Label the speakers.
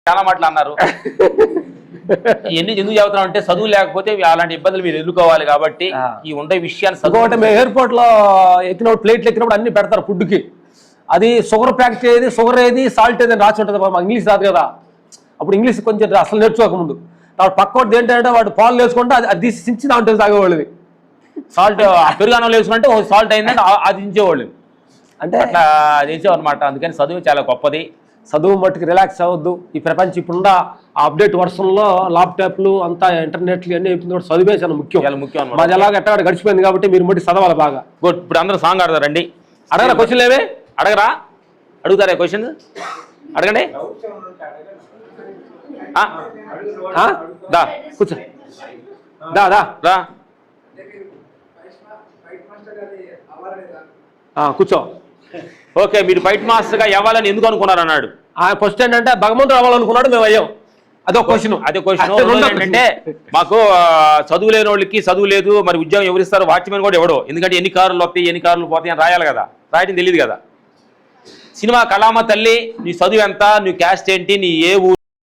Speaker 1: చాలా మాటలు అన్నారు. ఎందుకు చదువుతున్నాం అంటే చదువు లేకపోతే అలాంటి ఇబ్బందులు మీరు ఎదుర్కోవాలి కాబట్టి ఈ ఉండే విషయాన్ని
Speaker 2: చదువు. మేము ఎయిర్పోర్ట్ లో ఎక్కినప్పుడు ప్లేట్లు ఎక్కినప్పుడు అన్ని పెడతారు ఫుడ్కి. అది షుగర్ ప్యాకెట్ ఏది, షుగర్ ఏది, సాల్ట్ ఏది రాసి ఉంటుంది. మాకు ఇంగ్లీష్ రాదు కదా, అప్పుడు ఇంగ్లీష్ కొంచెం అసలు నేర్చుకోకముందు పక్కోటి ఏంటంటే వాడు పాలు వేసుకుంటే అది తీసి దాంట్లో తాగేవాళ్ళది.
Speaker 1: సాల్ట్ పెరుగానంలో వేసుకుంటే సాల్ట్ అయిందంటే అది దించేవాళ్ళు, అంటే అట్లా చేసేవాళ్ళు అనమాట. అందుకని చదువు చాలా గొప్పది.
Speaker 2: చదువు మట్టుకు రిలాక్స్ అవ్వద్దు. ఈ ప్రపంచం ఇప్పుడున్న అప్డేట్ వర్షన్లో ల్యాప్టాప్లు అంతా ఇంటర్నెట్లు అన్నీ అయిపోయింది. చదివే చాలా ముఖ్యం.
Speaker 1: ముఖ్యం
Speaker 2: మాది ఎలాగ ఎట్లా గడిచిపోయింది కాబట్టి మీరు మట్టి చదవాలి బాగా.
Speaker 1: గుడ్. ఇప్పుడు అందరూ సాంగ్ ఆడతారండి.
Speaker 2: అడగరా క్వశ్చన్లు ఏవే?
Speaker 1: అడగరా? అడుగుతారా క్వశ్చన్? అడగండి.
Speaker 2: దా కూర్చో, దా దా రా కూర్చో.
Speaker 1: ఓకే, మీరు ఫైట్ మాస్టర్గా ఇవ్వాలని ఎందుకు అనుకున్నారు అన్నాడు.
Speaker 2: ఫస్ట్ ఏంటంటే భగవంతుడు అవ్వాలనుకున్నాడు, మేము అయ్యాం. అదే క్వశ్చన్.
Speaker 1: ఏంటంటే మాకు చదువు లేని వాళ్ళకి చదువు లేదు, మరి ఉద్యోగం ఎవరిస్తారు? వాచ్మెన్ కూడా ఎవడో. ఎందుకంటే ఎన్ని కార్లు వస్తాయి ఎన్ని కార్లు పోతాయి అని రాయాలి కదా, రాయటం తెలియదు కదా. సినిమా కళామ తల్లి, నీ చదువు ఎంత, నీ క్యాస్ట్ ఏంటి, నీ ఏ ఊరు,